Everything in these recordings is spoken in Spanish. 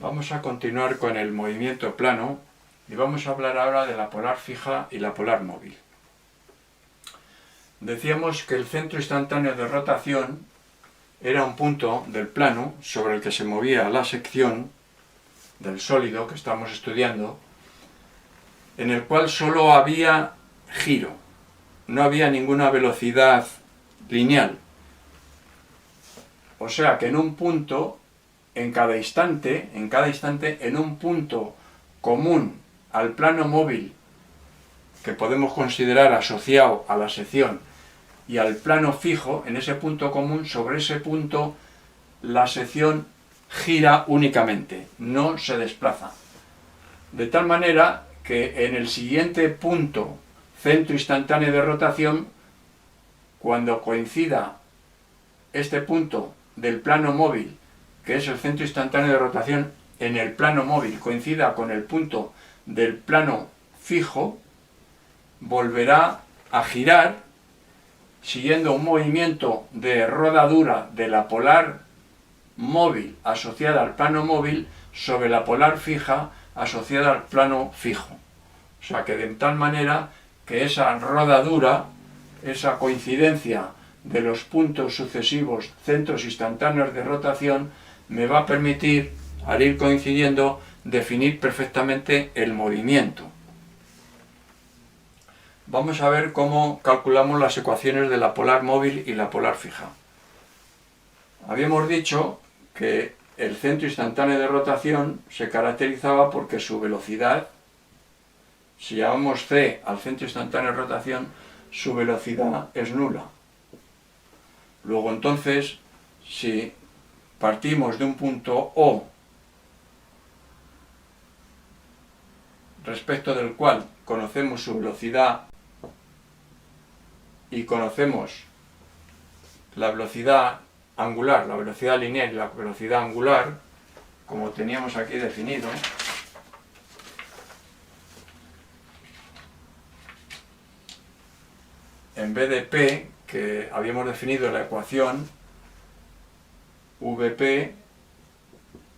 Vamos a continuar con el movimiento plano y vamos a hablar ahora de la polar fija y la polar móvil. Decíamos que el centro instantáneo de rotación era un punto del plano sobre el que se movía la sección del sólido que estamos estudiando, en el cual solo había giro, no había ninguna velocidad lineal. O sea que en un punto, en cada instante, en un punto común al plano móvil, que podemos considerar asociado a la sección, y al plano fijo, en ese punto común, sobre ese punto, la sección gira únicamente, no se desplaza. De tal manera que en el siguiente punto, centro instantáneo de rotación, cuando coincida este punto del plano móvil, que es el centro instantáneo de rotación, en el plano móvil coincida con el punto del plano fijo, volverá a girar siguiendo un movimiento de rodadura de la polar móvil asociada al plano móvil sobre la polar fija asociada al plano fijo. O sea que de tal manera que esa rodadura, esa coincidencia de los puntos sucesivos centros instantáneos de rotación me va a permitir, al ir coincidiendo, definir perfectamente el movimiento. Vamos a ver cómo calculamos las ecuaciones de la polar móvil y la polar fija. Habíamos dicho que el centro instantáneo de rotación se caracterizaba porque su velocidad, si llamamos c al centro instantáneo de rotación, su velocidad es nula. Luego entonces, si partimos de un punto O, respecto del cual conocemos su velocidad y conocemos la velocidad angular, la velocidad lineal y la velocidad angular, como teníamos aquí definido, en vez de P, que habíamos definido la ecuación Vp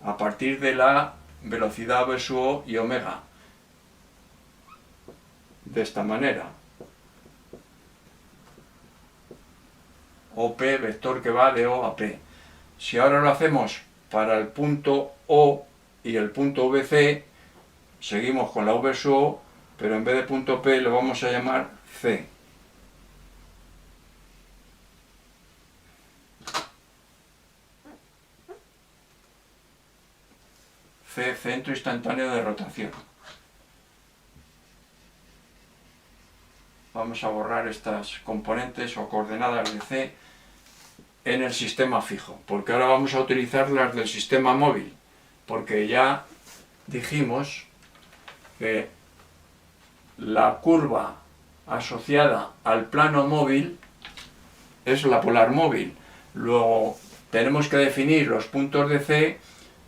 a partir de la velocidad V sub O y omega, de esta manera. OP, vector que va de O a P. Si ahora lo hacemos para el punto O y el punto VC, seguimos con la V sub O, pero en vez de punto P lo vamos a llamar C. C, centro instantáneo de rotación. Vamos a borrar estas componentes o coordenadas de C en el sistema fijo, porque ahora vamos a utilizar las del sistema móvil, porque ya dijimos que la curva asociada al plano móvil es la polar móvil. Luego tenemos que definir los puntos de C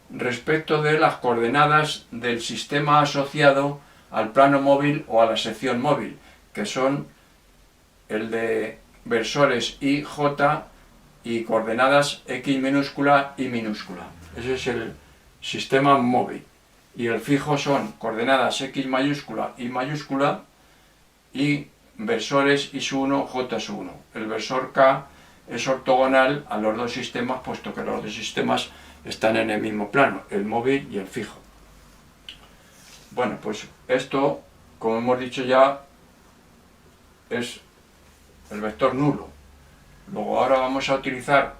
respecto de las coordenadas del sistema asociado al plano móvil o a la sección móvil, que son el de versores I, J y coordenadas X minúscula y minúscula. Ese es el sistema móvil. Y el fijo son coordenadas X mayúscula y mayúscula y versores I sub 1, J sub 1. El versor K es ortogonal a los dos sistemas, puesto que los dos sistemas están en el mismo plano, el móvil y el fijo. Bueno, pues esto, como hemos dicho ya, es el vector nulo. Luego ahora vamos a utilizar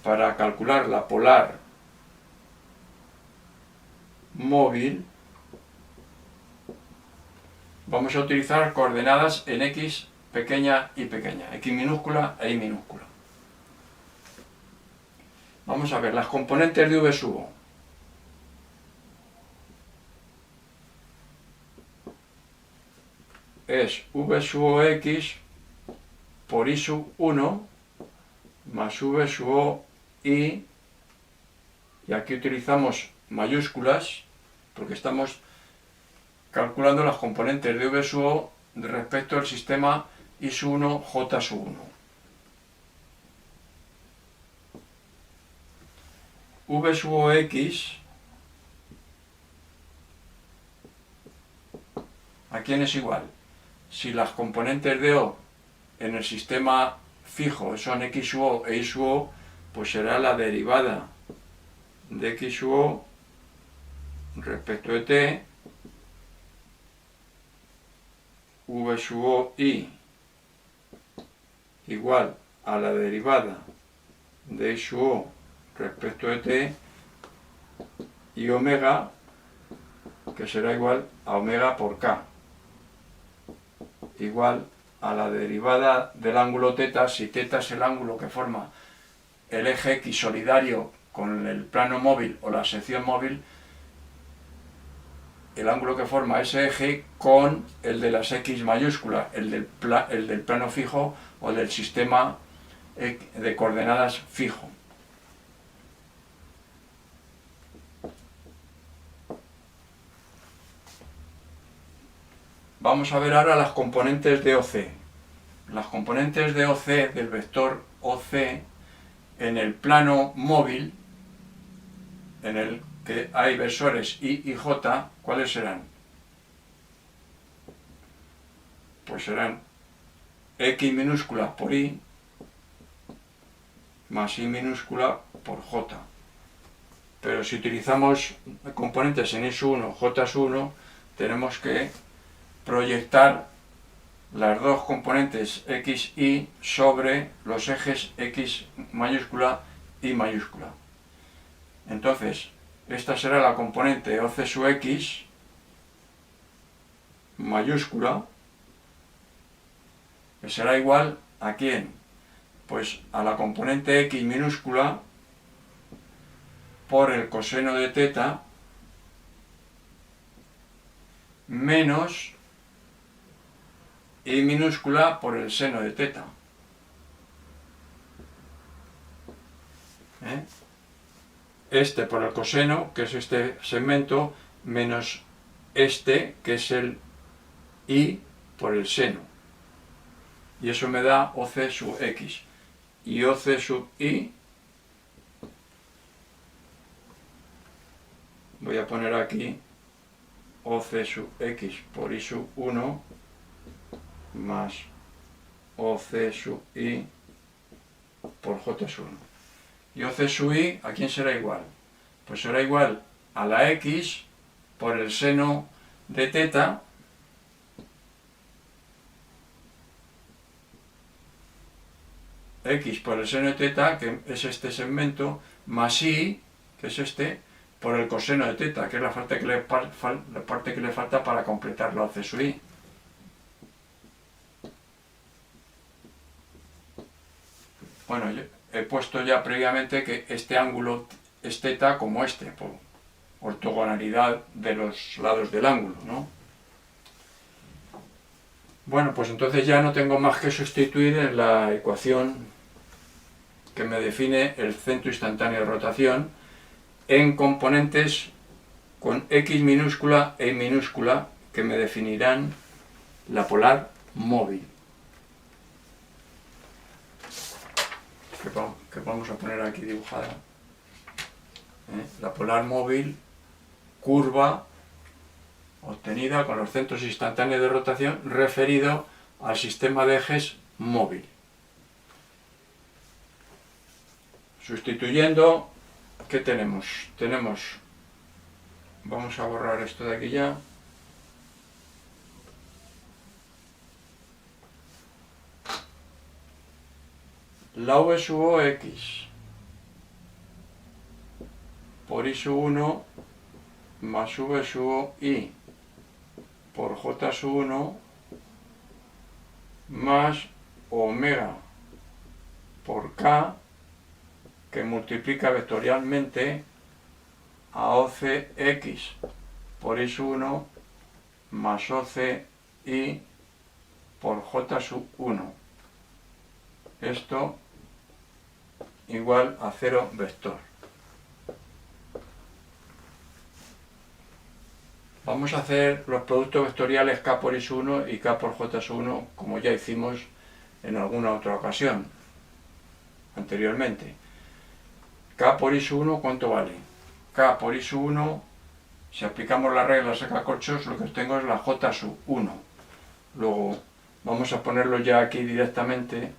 para calcular la polar móvil, vamos a utilizar coordenadas en X pequeña y pequeña, X minúscula e Y minúscula. Vamos a ver las componentes de V sub O. Es V sub O X por I sub 1 más V sub O y aquí utilizamos mayúsculas porque estamos calculando las componentes de V sub O respecto al sistema I sub 1, J sub 1. V sub O X ¿A quién es igual? Si las componentes de O en el sistema fijo son x u o e y su o, pues será la derivada de x u o respecto de t, v sub o y igual a la derivada de y sub o respecto de t, y omega, que será igual a omega por k, igual a la derivada del ángulo θ, si θ es el ángulo que forma el eje x solidario con el plano móvil o la sección móvil, el ángulo que forma ese eje con el de las x mayúsculas, el del plano fijo o del sistema de coordenadas fijo. Vamos a ver ahora las componentes de OC. Las componentes de OC, del vector OC, en el plano móvil, en el que hay versores I y J, ¿cuáles serán? Pues serán X minúscula por I más I minúscula por J. Pero si utilizamos componentes en I sub 1, J sub 1, tenemos que proyectar las dos componentes x, y sobre los ejes x mayúscula y mayúscula. Entonces, esta será la componente OC sub x mayúscula, que será igual ¿a quién? Pues a la componente x minúscula por el coseno de θ menos y minúscula por el seno de θ. Este por el coseno, que es este segmento, menos este, que es el I por el seno. Y eso me da OC sub x. Y OC sub I, voy a poner aquí OC sub x por I sub 1 más OC sub I por J sub 1. Y OC sub I, ¿a quién será igual? Pues será igual a la x por el seno de θ x por el seno de θ, que es este segmento, más I, que es este, por el coseno de θ, que es la parte que le falta para completar la OC sub I. Bueno, yo he puesto ya previamente que este ángulo es θ como este, por ortogonalidad de los lados del ángulo, ¿no? Bueno, pues entonces ya no tengo más que sustituir en la ecuación que me define el centro instantáneo de rotación en componentes con x minúscula e y minúscula que me definirán la polar móvil. Que vamos a poner aquí dibujada. La polar móvil, curva obtenida con los centros instantáneos de rotación referido al sistema de ejes móvil. Sustituyendo, ¿qué tenemos? Vamos a borrar esto de aquí ya. La V sub O x por I sub 1 más V sub O y por J sub 1 más omega por K, que multiplica vectorialmente a OC x por I sub 1 más OC y por J sub 1. Esto igual a 0 vector. Vamos a hacer los productos vectoriales K por I sub 1 y K por J sub 1, como ya hicimos en alguna otra ocasión anteriormente. K por I sub 1, ¿cuánto vale? K por I sub 1 Si aplicamos la regla sacacorchos, lo que tengo es la J sub 1. Luego vamos a ponerlo ya aquí directamente.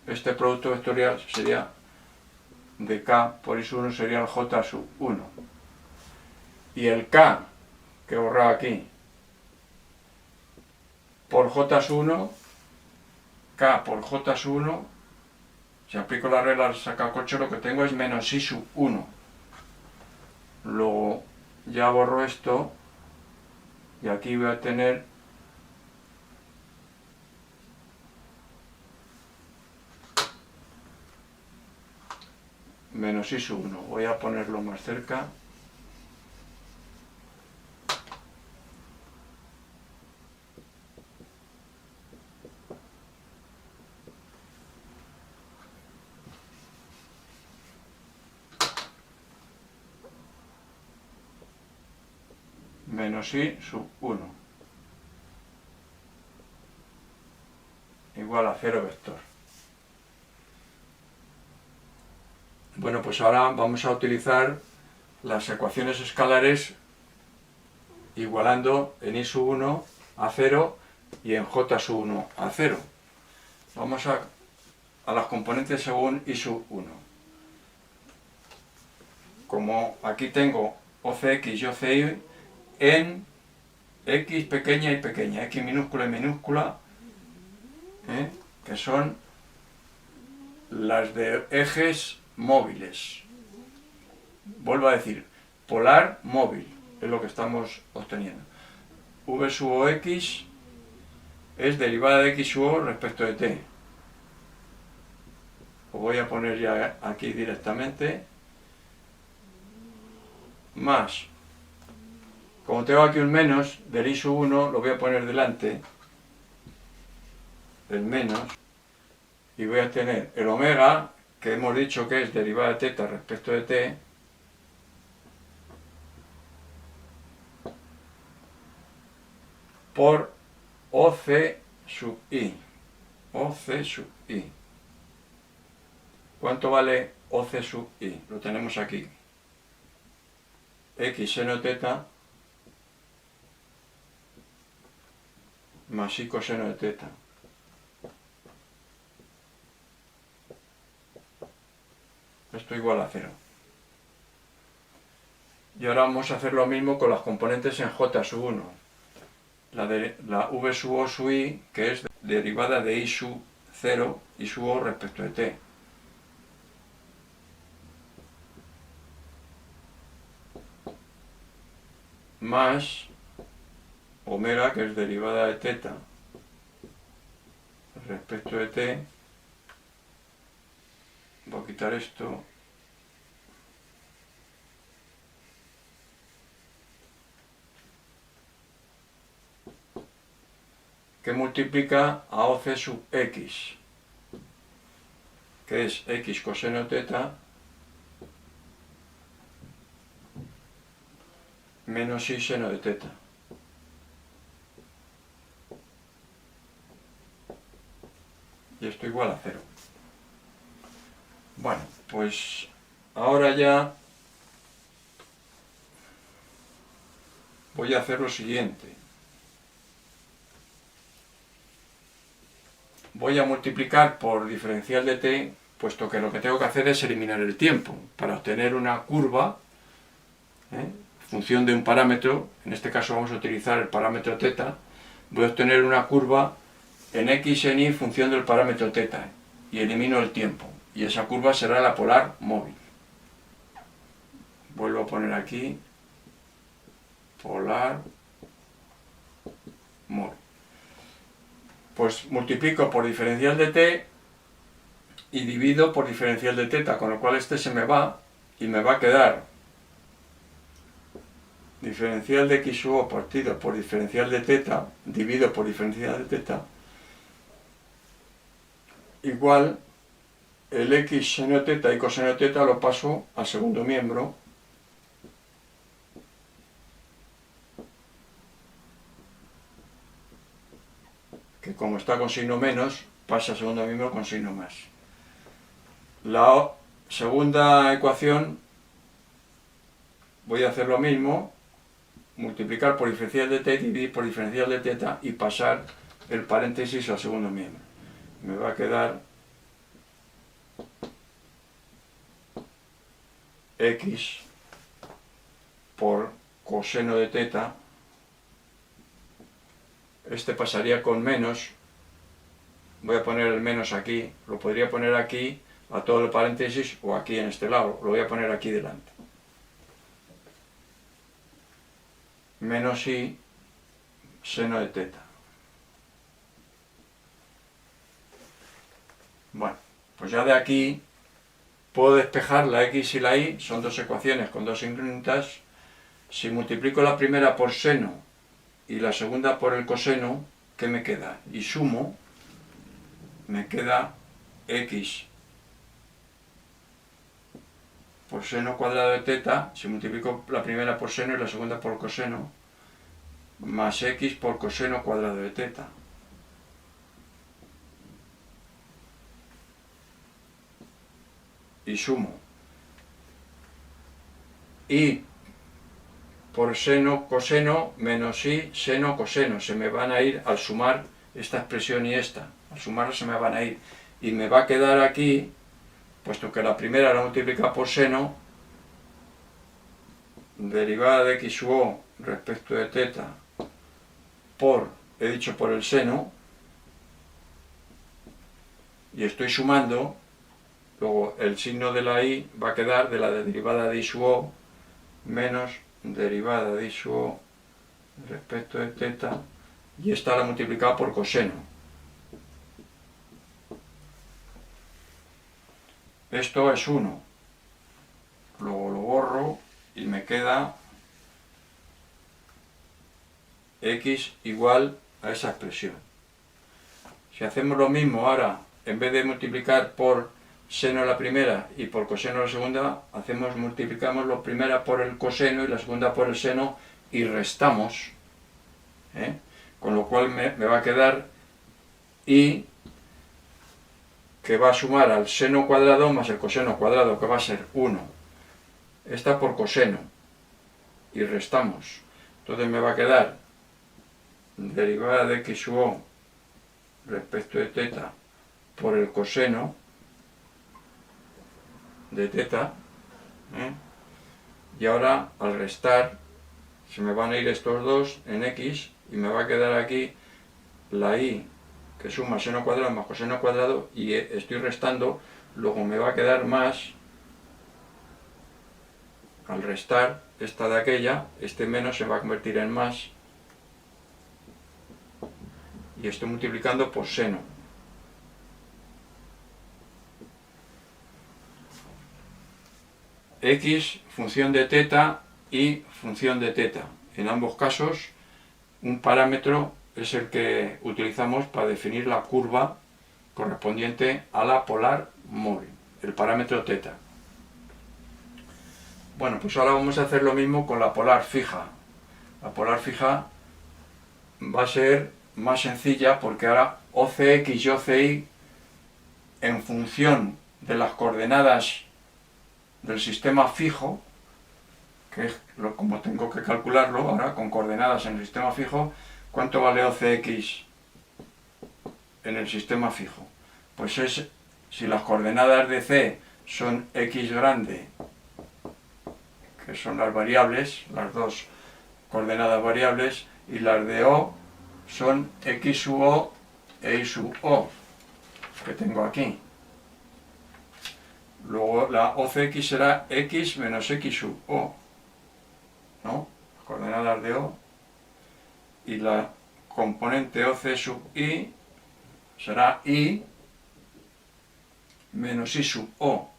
Este producto vectorial sería de K por I sub 1 sería el J sub 1. Y el K, que he borrado aquí, por J sub 1, K por J sub 1, si aplico la regla sacacorchos, lo que tengo es menos I sub 1. Luego ya borro esto y aquí voy a tener menos I sub 1. Voy a ponerlo más cerca. Menos I sub 1 igual a 0 vector. Bueno, pues ahora vamos a utilizar las ecuaciones escalares igualando en I sub 1 a 0 y en J sub 1 a 0. Vamos a las componentes según I sub 1. Como aquí tengo OCX y OCY en X pequeña y pequeña, X minúscula y minúscula, que son las de ejes móviles. Vuelvo a decir, polar móvil es lo que estamos obteniendo. V sub O X es derivada de X sub O respecto de T. Lo voy a poner ya aquí directamente. Más, como tengo aquí un menos del I sub 1, lo voy a poner delante del menos y voy a tener el omega, que hemos dicho que es derivada de teta respecto de t, por OC sub i. OC sub i. ¿Cuánto vale OC sub i? Lo tenemos aquí. X seno teta más I coseno de teta. Esto igual a 0. Y ahora vamos a hacer lo mismo con las componentes en J sub 1. La V sub O sub I, que es derivada de I sub 0 y sub O respecto de t. Más omega, que es derivada de teta respecto de t. Voy a quitar esto. Que multiplica a OC sub X, que es X coseno teta menos I seno de teta. Y esto igual a 0. Bueno, pues ahora ya voy a hacer lo siguiente. Voy a multiplicar por diferencial de t, puesto que lo que tengo que hacer es eliminar el tiempo, para obtener una curva, función de un parámetro, en este caso vamos a utilizar el parámetro teta, voy a obtener una curva en x en y función del parámetro teta, y elimino el tiempo, y esa curva será la polar móvil. Vuelvo a poner aquí, polar móvil. Pues multiplico por diferencial de t y divido por diferencial de teta, con lo cual este se me va y me va a quedar diferencial de x sub o partido por diferencial de teta, divido por diferencial de teta, igual el x seno teta y coseno teta lo paso al segundo miembro, que como está con signo menos, pasa al segundo miembro con signo más. La segunda ecuación voy a hacer lo mismo, multiplicar por diferencial de θ y dividir por diferencial de θ y pasar el paréntesis al segundo miembro. Me va a quedar x por coseno de θ. Este pasaría con menos. Voy a poner el menos aquí. Lo podría poner aquí a todo el paréntesis o aquí en este lado. Lo voy a poner aquí delante. Menos i seno de θ. Bueno, pues ya de aquí puedo despejar la x y la y, son dos ecuaciones con dos incógnitas. Si multiplico la primera por seno y la segunda por el coseno, ¿qué me queda? Y sumo, me queda x por seno cuadrado de θ, si multiplico la primera por seno y la segunda por coseno, más x por coseno cuadrado de θ. Y sumo. Y por seno, coseno, menos i, seno, coseno. Se me van a ir al sumar esta expresión y esta. Al sumarlas se me van a ir. Y me va a quedar aquí, puesto que la primera la multiplica por seno, derivada de x sub o respecto de θ por, he dicho por el seno, y estoy sumando, luego el signo de la i va a quedar de la derivada de i sub o menos derivada de i sub o respecto de θ, y esta la multiplicada por coseno. Esto es 1. Luego lo borro y me queda x igual a esa expresión. Si hacemos lo mismo ahora, en vez de multiplicar por seno la primera y por coseno la segunda, multiplicamos la primera por el coseno y la segunda por el seno y restamos, con lo cual me va a quedar y que va a sumar al seno cuadrado más el coseno cuadrado, que va a ser 1. Esta por coseno y restamos. Entonces me va a quedar derivada de x sub o respecto de θ por el coseno de θ, y ahora al restar se me van a ir estos dos en x y me va a quedar aquí la y que suma seno cuadrado más coseno cuadrado y estoy restando, luego me va a quedar más, al restar esta de aquella, este menos se va a convertir en más y estoy multiplicando por seno. X, función de θ y función de θ. En ambos casos, un parámetro es el que utilizamos para definir la curva correspondiente a la polar móvil, el parámetro θ. Bueno, pues ahora vamos a hacer lo mismo con la polar fija. La polar fija va a ser más sencilla porque ahora OCX y OCY, en función de las coordenadas del sistema fijo, que es como tengo que calcularlo ahora con coordenadas en el sistema fijo, ¿cuánto vale OCX en el sistema fijo? Pues es, si las coordenadas de C son X grande, que son las variables, las dos coordenadas variables, y las de O son X sub O e Y sub O, que tengo aquí. Luego la OCX será X menos X sub O, ¿no? Las coordenadas de O. Y la componente OC sub I será I menos I sub O,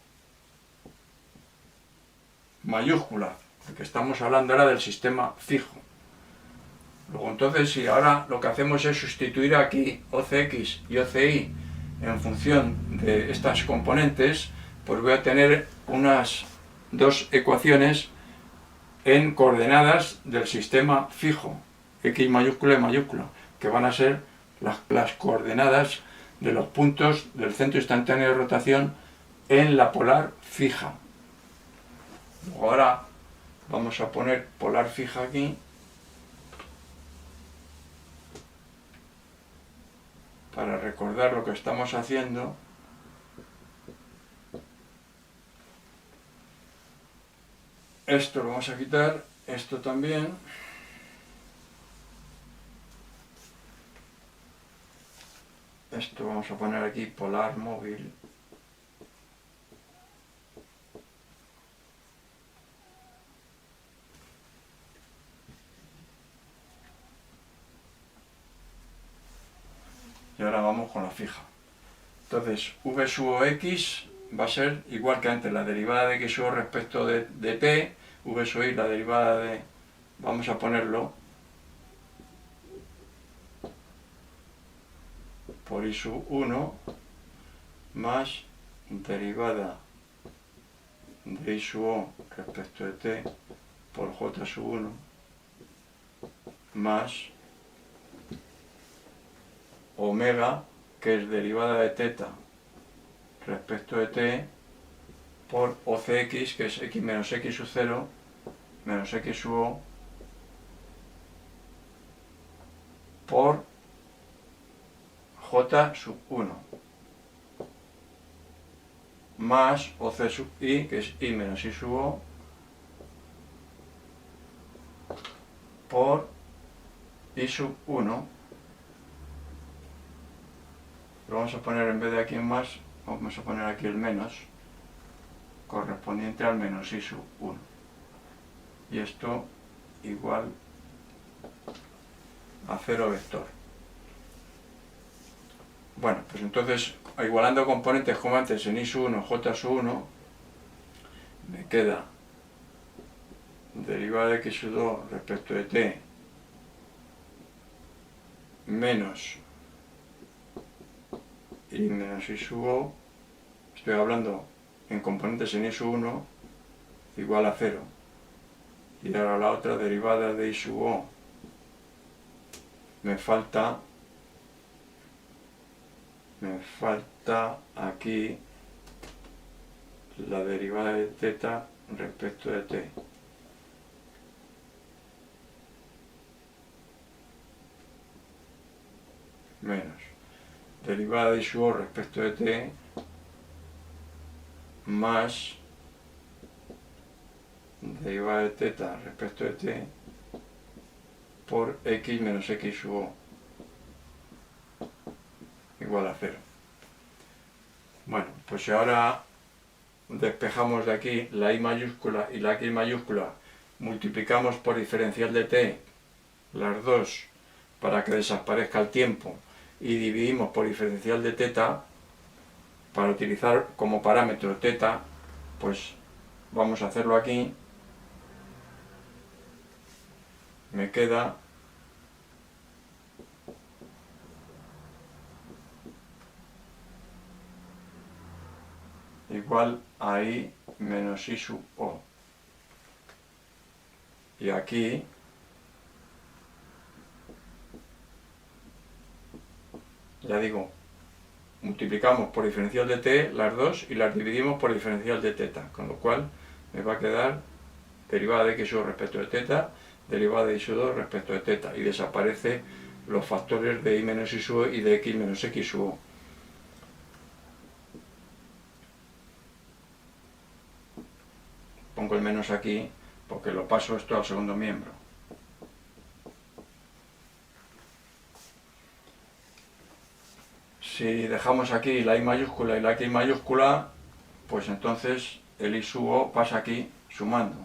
mayúscula, porque estamos hablando ahora del sistema fijo. Luego entonces, si ahora lo que hacemos es sustituir aquí OCX y OCY en función de estas componentes, pues voy a tener unas dos ecuaciones en coordenadas del sistema fijo, X mayúscula y mayúscula, que van a ser las coordenadas de los puntos del centro instantáneo de rotación en la polar fija. Luego ahora vamos a poner polar fija aquí, para recordar lo que estamos haciendo. Esto lo vamos a quitar, esto también. Esto vamos a poner aquí polar móvil. Y ahora vamos con la fija. Entonces, v sub o x va a ser igual que antes, la derivada de x sub o respecto de t, v sub y la derivada de... Vamos a ponerlo por y sub 1 más derivada de y sub o respecto de t por j sub 1 más omega, que es derivada de teta respecto de t, por ocx, que es x menos x sub 0 menos x sub o, por j sub 1 más oc sub i, que es y menos y sub o, por y sub 1. Lo vamos a poner, en vez de aquí en más, vamos a poner aquí el menos, correspondiente al menos y sub 1. Y esto igual a 0 vector. Bueno, pues entonces, igualando componentes como antes en y sub 1, j sub 1, me queda derivada de x sub 2 respecto de t menos y menos y sub o, estoy hablando en componentes en y sub 1, igual a 0. Y ahora la otra derivada de y sub o, me falta aquí la derivada de teta respecto de t. Menos derivada de y sub o respecto de t más derivada de teta respecto de t por x menos x sub o igual a 0. Bueno, pues si ahora despejamos de aquí la i mayúscula y la x mayúscula, multiplicamos por diferencial de t las dos para que desaparezca el tiempo y dividimos por diferencial de teta para utilizar como parámetro teta, pues vamos a hacerlo aquí. Me queda igual a i menos y sub o. Y aquí ya digo, multiplicamos por diferencial de t las dos y las dividimos por diferencial de teta, con lo cual me va a quedar derivada de x sub o respecto de teta, derivada de y sub 2 respecto de teta, y desaparece los factores de i menos y sub o y de x menos x sub o. Pongo el menos aquí porque lo paso esto al segundo miembro. Si dejamos aquí la i mayúscula y la x mayúscula, pues entonces el i sub o pasa aquí sumando.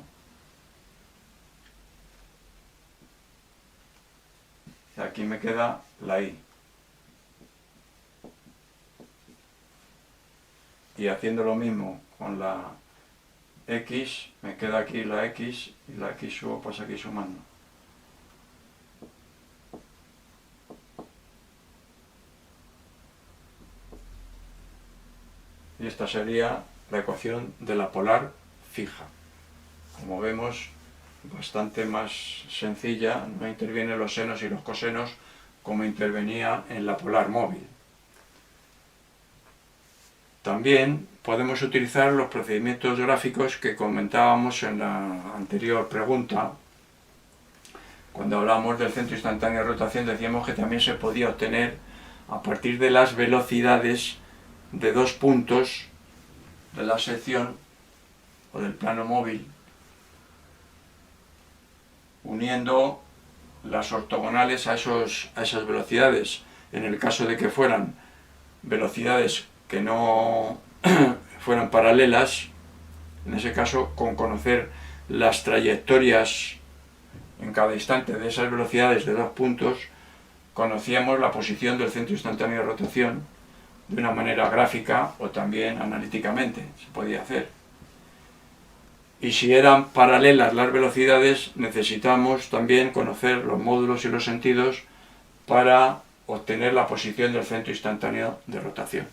Y aquí me queda la i. Y haciendo lo mismo con la x, me queda aquí la x y la x sub o pasa aquí sumando. Y esta sería la ecuación de la polar fija. Como vemos, bastante más sencilla, no intervienen los senos y los cosenos como intervenía en la polar móvil. También podemos utilizar los procedimientos gráficos que comentábamos en la anterior pregunta. Cuando hablamos del centro instantáneo de rotación decíamos que también se podía obtener a partir de las velocidades de dos puntos de la sección o del plano móvil, uniendo las ortogonales a esas velocidades. En el caso de que fueran velocidades que no fueran paralelas, en ese caso, con conocer las trayectorias en cada instante de esas velocidades de dos puntos, conocíamos la posición del centro instantáneo de rotación de una manera gráfica o también analíticamente, se podía hacer. Y si eran paralelas las velocidades, necesitamos también conocer los módulos y los sentidos para obtener la posición del centro instantáneo de rotación.